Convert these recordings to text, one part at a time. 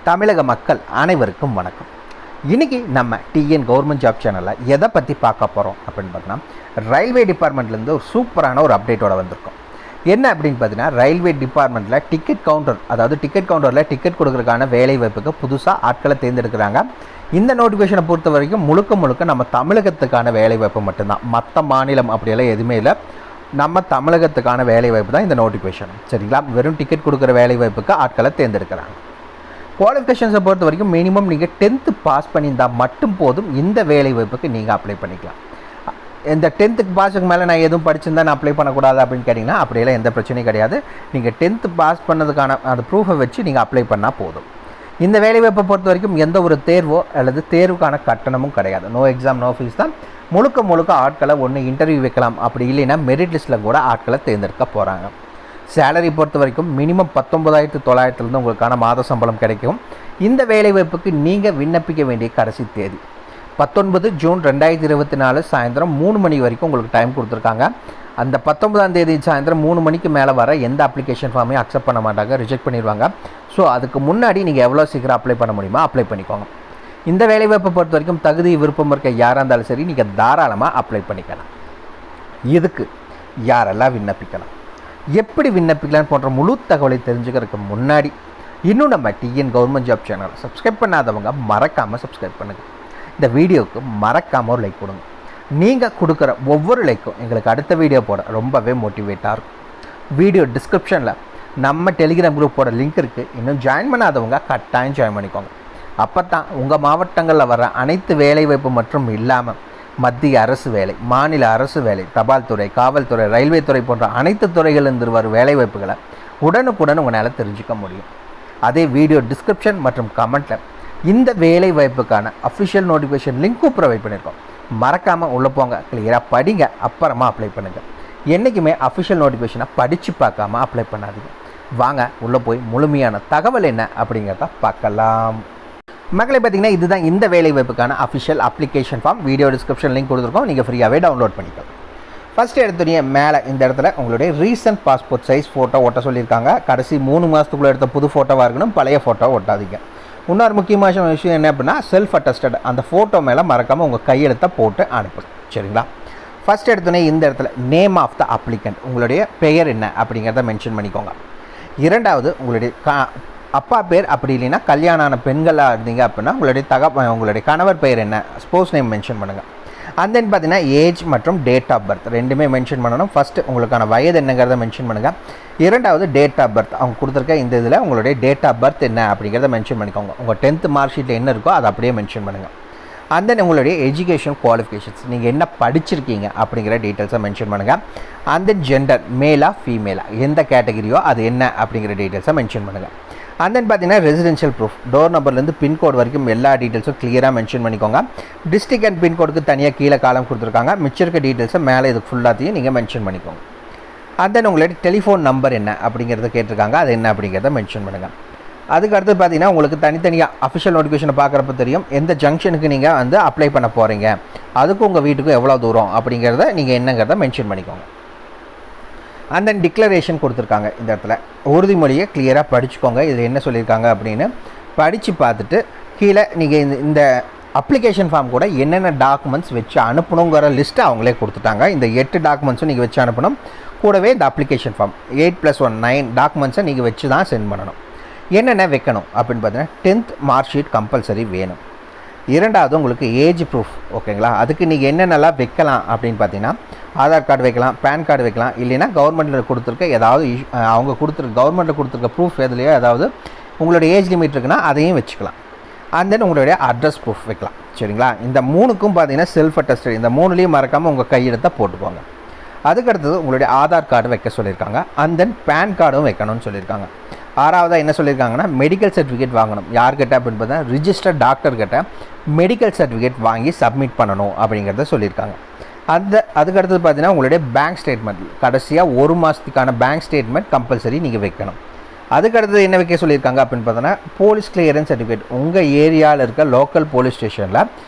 தமிழக மக்கள் அனைவருக்கும் வணக்கம். இன்றைக்கி நம்ம டிஎன் கவர்மெண்ட் ஜாப் சேனலில் எதை பற்றி பார்க்க போகிறோம் அப்படின்னு பார்த்தீங்கன்னா, ரயில்வே டிபார்ட்மெண்ட்லேருந்து ஒரு சூப்பரான ஒரு அப்டேட்டோட வந்திருக்கோம். என்ன அப்படின்னு பார்த்தீங்கன்னா, ரயில்வே டிபார்ட்மெண்ட்டில் டிக்கெட் கவுண்டர், அதாவது டிக்கெட் கவுண்டரில் டிக்கெட் கொடுக்குறதுக்கான வேலை வாய்ப்புக்கு புதுசாக ஆட்களை தேர்ந்தெடுக்கிறாங்க. இந்த நோட்டிஃபிகேஷனை பொறுத்த வரைக்கும் முழுக்க நம்ம தமிழகத்துக்கான வேலை வாய்ப்பு மட்டும்தான். மற்ற மாநிலம் அப்படியெல்லாம் எதுவுமே இல்லை, நம்ம தமிழகத்துக்கான வேலை வாய்ப்பு தான் இந்த நோட்டிஃபிகேஷன். சரிங்களா? வெறும் டிக்கெட் கொடுக்குற வேலை வாய்ப்புக்கு ஆட்களை தேர்ந்தெடுக்கிறாங்க. குவாலிஃபிகேஷன்ஸை பொறுத்த வரைக்கும் மினிமம் நீங்கள் 10th பாஸ் பண்ணியிருந்தால் மட்டும் போதும் இந்த வேலை வாய்ப்புக்கு நீங்கள் அப்ளை பண்ணிக்கலாம். இந்த 10th பாஸுக்கு மேலே நான் எதுவும் படிச்சிருந்தா நான் அப்ளை பண்ணக்கூடாது அப்படின்னு கேட்டிங்கன்னா அப்படியெல்லாம் எந்த பிரச்சனையும் கிடையாது. நீங்கள் 10th பாஸ் பண்ணதுக்கான அந்த ப்ரூஃபை வச்சு நீங்கள் அப்ளை பண்ணால் போதும். இந்த வேலைவாய்ப்பை பொறுத்த வரைக்கும் எந்த ஒரு தேர்வோ அல்லது தேர்வுக்கான கட்டணமும் கிடையாது. நோ எக்ஸாம் நோ ஃபீஸ் தான். முழுக்க ஆட்களை ஒன்று இன்டர்வியூ வைக்கலாம், அப்படி இல்லைன்னா மெரிட் லிஸ்ட்டில் கூட ஆட்களை தேர்ந்தெடுக்க போகிறாங்க. சேலரி பொறுத்த வரைக்கும் மினிமம் 19,900 உங்களுக்கான மாத சம்பளம் கிடைக்கும். இந்த வேலைவாய்ப்புக்கு நீங்கள் விண்ணப்பிக்க வேண்டிய கடைசி தேதி 19 ஜூன் 2024 சாயந்தரம் 3 மணி வரைக்கும் உங்களுக்கு டைம் கொடுத்துருக்காங்க. அந்த 19ஆம் தேதி சாயந்தரம் 3 மணிக்கு மேலே வர எந்த அப்ளிகேஷன் ஃபார்மையும் அக்செப்ட் பண்ண மாட்டாங்க, ரிஜெக்ட் பண்ணிடுவாங்க. ஸோ அதுக்கு முன்னாடி நீங்கள் எவ்வளோ சீக்கிரம் அப்ளை பண்ண முடியுமோ அப்ளை பண்ணிக்கோங்க. இந்த வேலைவாய்ப்பை பொறுத்த வரைக்கும் தகுதி விருப்பம் இருக்க யாராக இருந்தாலும் சரி நீங்கள் தாராளமாக அப்ளை பண்ணிக்கலாம். இதுக்கு யாரெல்லாம் விண்ணப்பிக்கலாம், எப்படி விண்ணப்பிக்கலாம் போன்ற முழு தகவலை தெரிஞ்சுக்கிறதுக்கு முன்னாடி இன்னும் நம்ம டிஎன் கவர்மெண்ட் ஜாப் சேனலை சப்ஸ்கிரைப் பண்ணாதவங்க மறக்காமல் சப்ஸ்கிரைப் பண்ணுங்கள். இந்த வீடியோவுக்கு மறக்காமல் ஒரு லைக் கொடுங்க. நீங்கள் கொடுக்குற ஒவ்வொரு லைக்கும் எங்களுக்கு அடுத்த வீடியோ போட ரொம்பவே மோட்டிவேட்டாக இருக்கும். வீடியோ டிஸ்கிரிப்ஷனில் நம்ம டெலிகிராம் குரூப்போட லிங்க் இருக்குது. இன்னும் ஜாயின் பண்ணாதவங்க கட்டாயம் ஜாயின் பண்ணிக்கோங்க. அப்போ தான் உங்கள் மாவட்டங்களில் வர அனைத்து வேலைவாய்ப்பு மற்றும் இல்லாமல் மத்திய அரசு வேலை, மாநில அரசு வேலை, தபால் துறை, காவல்துறை, ரயில்வே துறை போன்ற அனைத்து துறைகளிலிருந்து வரும் வேலைவாய்ப்புகளை உடனுக்குடன் உங்களால் தெரிஞ்சுக்க முடியும். அதே வீடியோ டிஸ்கிரிப்ஷன் மற்றும் கமெண்ட்டில் இந்த வேலை வாய்ப்புக்கான அஃபிஷியல் நோட்டிஃபிகேஷன் லிங்க்கும் ப்ரொவைட் பண்ணியிருக்கோம். மறக்காமல் உள்ளே போங்க, கிளியராக படிங்க, அப்புறமா அப்ளை பண்ணுங்கள். என்றைக்குமே அஃபிஷியல் நோட்டிஃபிகேஷனை படித்து பார்க்காம அப்ளை பண்ணாதீங்க. வாங்க உள்ளே போய் முழுமையான தகவல் என்ன அப்படிங்கிறத பார்க்கலாம். மக்களை பார்த்தீங்கன்னா, இதுதான் இந்த வேலை வாய்ப்புக்கான official application form. Video description link கொடுத்துருக்கோம், நீங்கள் ஃப்ரீயாகவே டவுன்லோட் பண்ணிக்கலாம். ஃபஸ்ட்டு எடுத்தோடனே மேலே இந்த இடத்துல உங்களுடைய ரீசன்ட் பாஸ்போர்ட் சைஸ் ஃபோட்டோ ஒட்ட சொல்லியிருக்காங்க. கடைசி 3 மாதத்துக்குள்ளே எடுத்த புது ஃபோட்டோவாக இருக்கணும், பழைய ஃபோட்டோ ஒட்டாதீங்க. இன்னொரு முக்கியமான விஷயம் என்ன அப்படின்னா, செல்ஃப் அட்டஸ்டட் அந்த ஃபோட்டோ மேலே மறக்காமல் உங்கள் கையெழுத்தை போட்டு அனுப்பணும். சரிங்களா? ஃபஸ்ட் எடுத்தோடனே இந்த இடத்துல நேம் ஆஃப் த அப்ளிகண்ட், உங்களுடைய பெயர் என்ன அப்படிங்கிறத மென்ஷன் பண்ணிக்கோங்க. இரண்டாவது உங்களுடைய அப்பா பேர், அப்படி இல்லைன்னா கல்யாணம் ஆன பெண்களாக இருந்தீங்க அப்படின்னா உங்களுடைய கணவர் பெயர் என்ன, ஸ்போஸ் நேம் மென்ஷன் பண்ணுங்கள். அண்ட் தென் பார்த்தீங்கன்னா ஏஜ் மற்றும் டேட் ஆஃப் பர்த் ரெண்டுமே மென்ஷன் பண்ணணும். ஃபஸ்ட்டு உங்களுக்கான வயது என்னங்கிறத மென்ஷன் பண்ணுங்கள். இரண்டாவது டேட் ஆஃப் பர்த், அவங்க கொடுத்துருக்க இந்த இதில் உங்களுடைய டேட் ஆஃப் பர்த் என்ன அப்படிங்கிறத மென்ஷன் பண்ணிக்கோங்க. உங்கள் 10th மார்க் ஷீட்டில் என்ன இருக்கோ அதை அப்படியே மென்ஷன் பண்ணுங்கள். அண்ட் தென் உங்களுடைய எஜுகேஷன் குவாலிஃபிகேஷன்ஸ், நீங்கள் என்ன படிச்சிருக்கீங்க அப்படிங்கிற டீட்டெயில்ஸை மென்ஷன் பண்ணுங்கள். அண்ட் தென் ஜெண்டர், மேலா ஃபீமேலா, எந்த கேட்டகிரியோ அது என்ன அப்படிங்கிற டீட்டெயில்ஸை மென்ஷன் பண்ணுங்கள். அண்ட் தென் பார்த்தீங்கன்னா ரெசிடென்ஷியல் ப்ரூஃப், டோர் நம்பர்லேருந்து பின்கோட் வரைக்கும் எல்லா டீட்டெயில்ஸும் கிளியராக மென்ஷன் பண்ணிக்கோங்க. டிஸ்ட்ரிக்ட் அண்ட் பின்கோடுக்கு தனியாக கீழே காலம் கொடுத்துருக்காங்க. மிச்சம் இருக்க டீட்டெயில்ஸை மேலே இதுக்கு ஃபுல்லாத்தையும் நீங்கள் மென்ஷன் பண்ணிக்கோங்க. அண்ட் தென் உங்களுடைய டெலிஃபோன் நம்பர் என்ன அப்படிங்கிறத கேட்டிருக்காங்க, அது என்ன அப்படிங்கிறத மென்ஷன் பண்ணுங்கள். அதுக்கு அடுத்து பார்த்தீங்கன்னா உங்களுக்கு தனித்தனியாக அஃபிஷியல் நோட்டிஃபிகேஷனை பார்க்குறப்ப தெரியும் எந்த ஜங்ஷனுக்கு நீங்கள் அப்ளை பண்ண போகிறீங்க, அதுக்கும் உங்கள் வீட்டுக்கும் எவ்வளோ தூரம் அப்படிங்கிறத நீங்கள் என்னங்கிறத மென்ஷன் பண்ணிக்கோங்க. அண்ட் தென் டிக்ளரேஷன் கொடுத்துருக்காங்க. இந்த இடத்துல உறுதிமொழியை கிளியராக படிச்சுக்கோங்க. இதில் என்ன சொல்லியிருக்காங்க அப்படின்னு படித்து பார்த்துட்டு கீழே நீங்கள் இந்த அப்ளிகேஷன் ஃபார்ம் கூட என்னென்ன டாக்குமெண்ட்ஸ் வச்சு அனுப்பணுங்கிற லிஸ்ட்டை அவங்களே கொடுத்துட்டாங்க. இந்த 8 டாக்குமெண்ட்ஸும் நீங்கள் வச்சு அனுப்பணும். கூடவே இந்த அப்ளிகேஷன் ஃபார்ம் 8+1 9 டாக்குமெண்ட்ஸை நீங்கள் வச்சு தான் சென்ட் பண்ணணும். என்னென்ன வைக்கணும் அப்படின்னு பார்த்தீங்கன்னா 10th மார்க் ஷீட் கம்பல்சரி வேணும். இரண்டாவது உங்களுக்கு ஏஜ் ப்ரூஃப், ஓகேங்களா? அதுக்கு நீங்கள் என்னென்னலாம் வைக்கலாம் அப்படின்னு பார்த்தீங்கன்னா ஆதார் கார்டு வைக்கலாம், பேன் கார்டு வைக்கலாம், இல்லைன்னா கவர்மெண்ட்டில் கொடுத்துருக்க ஏதாவது அவங்க கவர்மெண்ட்டில் கொடுத்துருக்க ப்ரூஃப் எதுலையோ ஏதாவது உங்களுடைய ஏஜ் லிமிட் இருக்குன்னா அதையும் வச்சுக்கலாம். அண்ட் தென் உங்களுடைய அட்ரஸ் ப்ரூஃப் வைக்கலாம். சரிங்களா? இந்த 3க்கும் பார்த்தீங்கன்னா செல்ஃப் அட்டஸ்டட், இந்த 3லையும் மறக்காமல் உங்கள் கையெழுத்தை போட்டுக்கோங்க. அதுக்கடுத்தது உங்களுடைய ஆதார் கார்டு வைக்க சொல்லியிருக்காங்க. அண்ட் தென் பேன் கார்டும் வைக்கணும்னு சொல்லியிருக்காங்க. ஆறாவதாக என்ன சொல்லியிருக்காங்கன்னா மெடிக்கல் சர்டிஃபிகேட் வாங்கணும். யார்கிட்ட அப்படின்னு பார்த்தா ரிஜிஸ்டர்ட் டாக்டர்கிட்ட மெடிக்கல் சர்டிஃபிகேட் வாங்கி சப்மிட் பண்ணணும் அப்படிங்கிறத சொல்லியிருக்காங்க. அதுக்கடுத்தது பார்த்தீங்கன்னா உங்களுடைய பேங்க் ஸ்டேட்மெண்ட், கடைசியாக 1 மாதத்துக்கான பேங்க் ஸ்டேட்மெண்ட் கம்பல்சரி நீங்கள் வைக்கணும். அதுக்கடுத்தது என்ன வைக்க சொல்லியிருக்காங்க அப்படின்னு பார்த்தோன்னா போலீஸ் கிளியரன்ஸ் சர்டிஃபிகேட், உங்கள் ஏரியாவில் இருக்க லோக்கல் போலீஸ் ஸ்டேஷனில்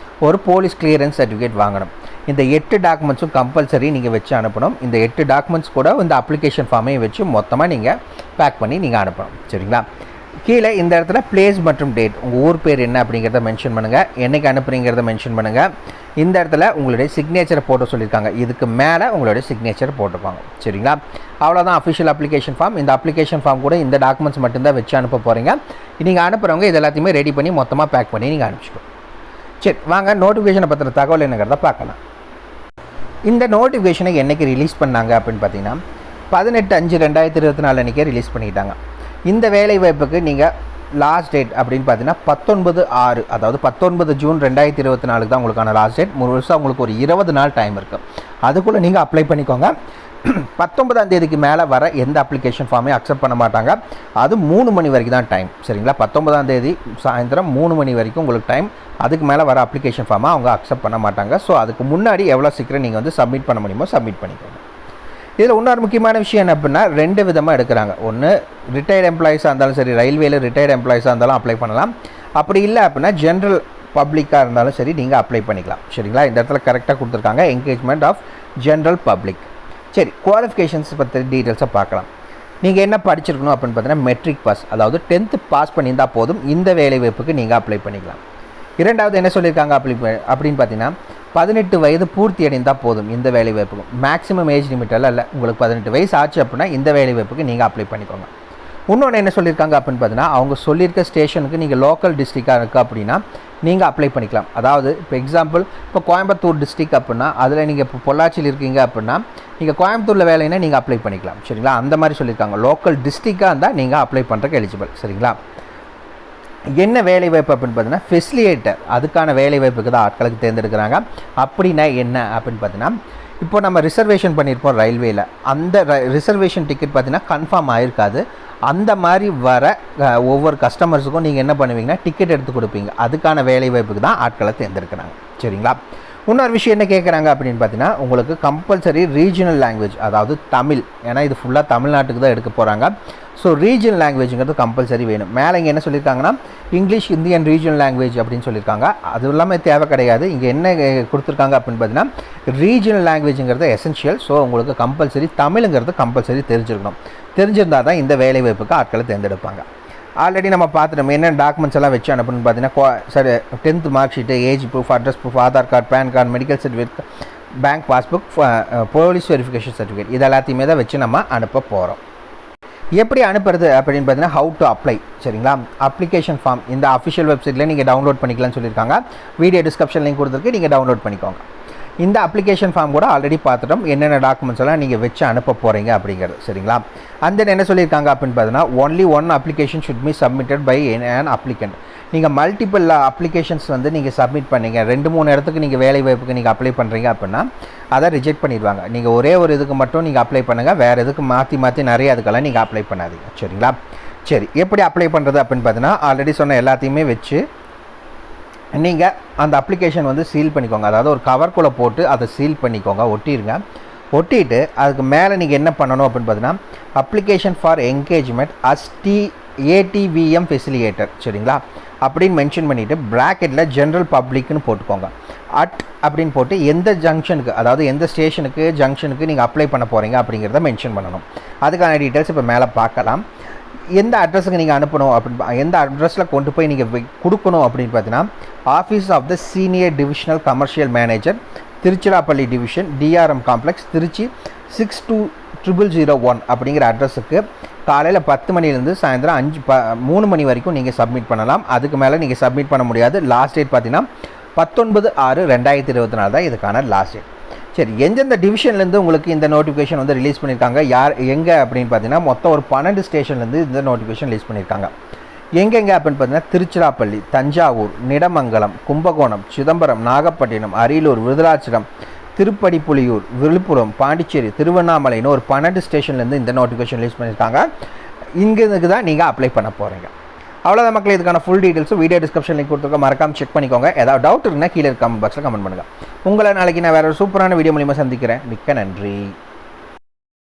ஒரு போலீஸ் கிளியரன்ஸ் சர்டிஃபிகேட் வாங்கணும். இந்த 8 டாக்குமெண்ட்ஸும் கம்பல்சரி நீங்கள் வச்சு அனுப்பணும். இந்த 8 டாக்குமெண்ட்ஸ் கூட இந்த அப்ளிகேஷன் ஃபார்மையும் வச்சு மொத்தமாக நீங்கள் பேக் பண்ணி நீங்கள் அனுப்பணும். சரிங்களா? கீழே இந்த இடத்துல பிளேஸ் மற்றும் டேட், உங்கள் ஊர் பேர் என்ன அப்படிங்கிறத மென்ஷன் பண்ணுங்கள், என்றைக்கு அனுப்புறீங்கிறத மென்ஷன் பண்ணுங்கள். இந்த இடத்துல உங்களுடைய சிக்னேச்சரை போட்டு சொல்லியிருக்காங்க, இதுக்கு மேலே உங்களுடைய சிக்னேச்சர் போட்டுப்பாங்க. சரிங்களா? அவ்வளோதான் அஃபிஷியல் அப்ளிகேஷன் ஃபார்ம். இந்த அப்ளிகேஷன் ஃபார்ம் கூட இந்த டாக்குமெண்ட்ஸ் மட்டும்தான் வச்சு அனுப்ப போகிறீங்க. நீங்கள் அனுப்புகிறவங்க இது எல்லாத்தையுமே ரெடி பண்ணி மொத்தமாக பேக் பண்ணி நீங்கள் அனுப்பிச்சிக்கணும். சரி, வாங்க நோட்டிஃபிகேஷனை பற்றின தகவல் என்னங்கிறத பார்க்கலாம். இந்த நோட்டிஃபிகேஷனை என்றைக்கு ரிலீஸ் பண்ணாங்க அப்படின்னு பார்த்தீங்கன்னா 18/5/2024 அன்றைக்கே ரிலீஸ் பண்ணிக்கிட்டாங்க. இந்த வேலை வாய்ப்புக்கு நீங்கள் லாஸ்ட் டேட் அப்படின்னு பார்த்தீங்கன்னா 19/6, அதாவது 19 ஜூன் 2024 தான் உங்களுக்கான லாஸ்ட் டேட். முழுசாக உங்களுக்கு ஒரு 20 நாள் டைம் இருக்குது. அதுக்குள்ளே நீங்கள் அப்ளை பண்ணிக்கோங்க. 19ஆம் தேதிக்கு மேலே வர எந்த அப்ளிகேஷன் ஃபார்மே அக்செப்ட் பண்ண மாட்டாங்க. அது 3 மணி வரைக்கும் தான் டைம். சரிங்களா? 19ஆம் தேதி சாயந்தரம் 3 மணி வரைக்கும் உங்களுக்கு டைம். அதுக்கு மேலே வர அப்ளிகேஷன் ஃபார்மை அவங்க அக்செப்ட் பண்ண மாட்டாங்க. ஸோ அதுக்கு முன்னாடி எவ்வளோ சீக்கிரம் நீங்கள் வந்து சப்மிட் பண்ண முடியுமோ சப்மிட் பண்ணிக்கோங்க. இதில் இன்னொரு முக்கியமான விஷயம் என்ன அப்படின்னா 2 விதமாக எடுக்கிறாங்க. ஒன்று ரிட்டையர்டு எம்ப்ளாயிஸாக இருந்தாலும் சரி, ரயில்வேல ரிட்டையர்டு எம்ப்ளாயிஸாக இருந்தாலும் அப்ளை பண்ணலாம். அப்படி இல்லை அப்படின்னா ஜென்ரல் பப்ளிக்காக இருந்தாலும் சரி நீங்கள் அப்ளை பண்ணிக்கலாம். சரிங்களா? இந்த இடத்துல கரெக்டாக கொடுத்துருக்காங்க, என்கேஜ்மெண்ட் ஆஃப் ஜென்ரல் பப்ளிக். சரி, குவாலிஃபிகேஷன்ஸ் பற்றி டீட்டெயில்ஸை பார்க்கலாம். நீங்கள் என்ன படிச்சிருக்கணும் அப்படின்னு பார்த்தீங்கன்னா மெட்ரிக் பாஸ், அதாவது 10th பாஸ் பண்ணியிருந்தால் போதும் இந்த வேலை வாய்ப்புக்கு நீங்கள் அப்ளை பண்ணிக்கலாம். இரண்டாவது என்ன சொல்லியிருக்காங்க அப்படின்னு பார்த்தீங்கன்னா 18 வயது பூர்த்தி அடைந்தால் போதும் இந்த வேலை வாய்ப்புக்கும். மேக்ஸிமம் ஏஜ் லிமிட்டெல்லாம் இல்லை, உங்களுக்கு 18 வயசு ஆச்சு அப்படின்னா இந்த வேலை வாய்ப்புக்கு நீங்கள் அப்ளை பண்ணிக்கோங்க. இன்னொன்று என்ன சொல்லியிருக்காங்க அப்படின்னு பார்த்தீங்கன்னா அவங்க சொல்லியிருக்க ஸ்டேஷனுக்கு நீங்கள் லோக்கல் டிஸ்ட்ரிக்டாக இருக்குது அப்படின்னா நீங்கள் அப்ளை பண்ணிக்கலாம். அதாவது இப்போ எக்ஸாம்பிள் இப்போ கோயம்புத்தூர் டிஸ்ட்ரிக் அப்படின்னா அதில் நீங்கள் இப்போ பொள்ளாச்சியில் இருக்கீங்க அப்படின்னா நீங்கள் கோயம்புத்தூரில் வேலைன்னா நீங்கள் அப்ளை பண்ணிக்கலாம். சரிங்களா? அந்த மாதிரி சொல்லியிருக்காங்க. லோக்கல் டிஸ்ட்ரிக்டாக இருந்தால் நீங்கள் அப்ளை பண்ணுறதுக்கு எலிஜிபிள். சரிங்களா? என்ன வேலை வாய்ப்பு அப்படின்னு பார்த்தீங்கன்னா ஃபெசிலிட்டேட்டர், அதுக்கான வேலை வாய்ப்புக்கு தான் ஆட்களுக்கு தேர்ந்தெடுக்கிறாங்க. அப்படின்னா என்ன அப்படின்னு பார்த்தீங்கன்னா இப்போ நம்ம ரிசர்வேஷன் பண்ணியிருப்போம் ரயில்வேயில், அந்த ரிசர்வேஷன் டிக்கெட் பார்த்தீங்கன்னா கன்ஃபார்ம் ஆகிருக்காது. அந்த மாதிரி வர ஒவ்வொரு கஸ்டமர்ஸுக்கும் நீங்கள் என்ன பண்ணுவீங்கன்னா டிக்கெட் எடுத்து கொடுப்பீங்க. அதுக்கான வேலை வாய்ப்புக்கு தான் ஆட்களை தேர்ந்தெடுக்கிறாங்க. சரிங்களா? இன்னொரு விஷயம் என்ன கேட்குறாங்க அப்படின்னு பார்த்தீங்கன்னா உங்களுக்கு கம்பல்சரி ரீஜனல் லாங்குவேஜ், அதாவது தமிழ், ஏன்னா இது ஃபுல்லாக தமிழ்நாட்டுக்கு தான் எடுக்க போகிறாங்க. ஸோ ரீஜனல் லாங்குவேஜுங்கிறது கம்பல்சரி வேணும். மேலே இங்கே என்ன சொல்லியிருக்காங்கன்னா English, Hindi and regional language அப்படின்னு சொல்லியிருக்காங்க. அது இல்லாமல் தேவை கிடையாது. இங்கே என்ன கொடுத்துருக்காங்க அப்படின்னு பார்த்தீங்கன்னா ரீஜனல் லாங்குவேஜுங்கிறது எசென்ஷியல். ஸோ உங்களுக்கு கம்பல்சரி தமிழுங்கிறது கம்பல்சரி தெரிஞ்சிருக்கணும். தெரிஞ்சிருந்தால் தான் இந்த வேலை வாய்ப்புக்கு ஆட்களை தேர்ந்தெடுப்பாங்க. ஆல்ரெடி நம்ம பார்த்துட்டோம் என்ன டாக்குமெண்ட்ஸ் எல்லாம் வச்சு அனுப்பணும்னு பார்த்தீங்கன்னா சரி 10th mark sheet, age proof, address proof, Aadhaar card, PAN card, medical certificate, bank passbook, police verification certificate, இது எல்லாத்தையுமே தான் வச்சு நம்ம அனுப்ப போகிறோம். எப்படி அனுப்புறது அப்படின்னு பார்த்தீங்கன்னா ஹவு டு அப்ளை. சரிங்களா? அப்ளிகேஷன் ஃபார்ம் இந்த அஃபிஷியல் வெப்சைட்டில் நீங்கள் டவுன்லோட் பண்ணிக்கலாம்னு சொல்லியிருக்காங்க. வீடியோ டிஸ்கிரிப்ஷன் லிங்க் கொடுத்துருக்கு, நீங்கள் டவுன்லோட் பண்ணிக்கோங்க. இந்த அப்ளிகேஷன் ஃபார்ம் கூட ஆல்ரெடி பார்த்துட்டோம், என்னென்ன டாக்குமெண்ட்ஸ் எல்லாம் நீங்கள் வச்சு அனுப்ப போகிறீங்க அப்படிங்கிறது. சரிங்களா? அந்த என்ன சொல்லியிருக்காங்க அப்படின்னு பார்த்தீங்கன்னா only one application should be submitted by an applicant. நீங்கள் மல்டிபிள் அப்ளிகேஷன்ஸ் வந்து நீங்கள் சப்மிட் பண்ணீங்க, 2-3 இடத்துக்கு நீங்கள் வேலை வாய்ப்புக்கு நீங்கள் அப்ளை பண்ணுறீங்க அப்படின்னா அதை ரிஜெக்ட் பண்ணிடுவாங்க. நீங்கள் ஒரே ஒரு இதுக்கு மட்டும் நீங்கள் அப்ளை பண்ணுங்கள், வேறு எதுக்கு மாற்றி நிறைய அதுக்கெல்லாம் நீங்கள் அப்ளை பண்ணாதீங்க. சரிங்களா? சரி, எப்படி அப்ளை பண்ணுறது அப்படின்னு பார்த்தீங்கன்னா ஆல்ரெடி சொன்ன எல்லாத்தையுமே வச்சு நீங்கள் அந்த அப்ளிகேஷன் வந்து சீல் பண்ணிக்கோங்க. அதாவது ஒரு கவர்க்குள்ளே போட்டு அதை சீல் பண்ணிக்கோங்க, ஒட்டிடுங்க. ஒட்டிட்டு அதுக்கு மேலே நீங்கள் என்ன பண்ணணும் அப்படின்னு பார்த்தீங்கன்னா application for engagement as ATVM facilitator, சரிங்களா, அப்படின்னு மென்ஷன் பண்ணிவிட்டு ப்ராக்கெட்டில் ஜென்ரல் பப்ளிக்னு போட்டுக்கோங்க. அப்படின்னு போட்டு எந்த ஜங்ஷனுக்கு, அதாவது எந்த ஸ்டேஷனுக்கு ஜங்ஷனுக்கு நீங்கள் அப்ளை பண்ண போகிறீங்க அப்படிங்கிறத மென்ஷன் பண்ணணும். அதுக்கான டீட்டெயில்ஸ் இப்போ மேலே பார்க்கலாம். எந்த அட்ரஸுக்கு நீங்கள் அனுப்பணும் அப்படின்னு, எந்த அட்ரஸில் கொண்டு போய் நீங்கள் கொடுக்கணும் அப்படின்னு பார்த்தீங்கன்னா office of the senior divisional commercial manager, Tiruchirappalli division, DRM complex, Trichy 620001 அப்படிங்கிற அட்ரஸுக்கு காலையில் 10 மணிலேருந்து சாயந்தரம் 3 மணி வரைக்கும் நீங்கள் சப்மிட் பண்ணலாம். அதுக்கு மேலே நீங்கள் சப்மிட் பண்ண முடியாது. லாஸ்ட் டேட் பார்த்தீங்கன்னா 19/6/2024 தான் இதுக்கான லாஸ்ட் டேட். சரி, எந்தெந்த டிவிஷன்லேருந்து உங்களுக்கு இந்த நோட்டிஃபிகேஷன் வந்து ரிலீஸ் பண்ணியிருக்காங்க, யார் எங்கே அப்படின்னு பார்த்தீங்கன்னா மொத்தம் ஒரு 12 ஸ்டேஷன்லேருந்து இந்த நோட்டிஃபிகேஷன் ரிலீஸ் பண்ணியிருக்காங்க. எங்கெங்கே அப்படின்னு பார்த்தீங்கன்னா திருச்சிராப்பள்ளி, தஞ்சாவூர், நிடமங்கலம், கும்பகோணம், சிதம்பரம், நாகப்பட்டினம், அரியலூர், விருதுராட்சிரம், திருப்படிப்புலியூர், விழுப்புரம், பாண்டிச்சேரி, திருவண்ணாமலைன்னு ஒரு 12 ஸ்டேஷன்லேருந்து இந்த நோட்டிஃபிகேஷன் ரிலீஸ் பண்ணியிருக்காங்க. இங்கே தான் நீங்கள் அப்ளை பண்ண போகிறீங்க. அவ்வளோதான் மக்கள். இதுக்கான ஃபுல் டீட்டெயில்ஸும் வீடியோ டிஸ்கிரிப்ஷன் லிங்க் கொடுத்துருக்க, மறக்காமல் செக் பண்ணிக்கோங்க. ஏதாவது டவுட் இருக்குன்னா கீழே கமெண்ட் பாக்ஸில் கமெண்ட் பண்ணுங்கள். உங்களை நாளைக்கு நான் வேறு ஒரு சூப்பரான வீடியோ மூலிமா சந்திக்கிறேன். மிக்க நன்றி.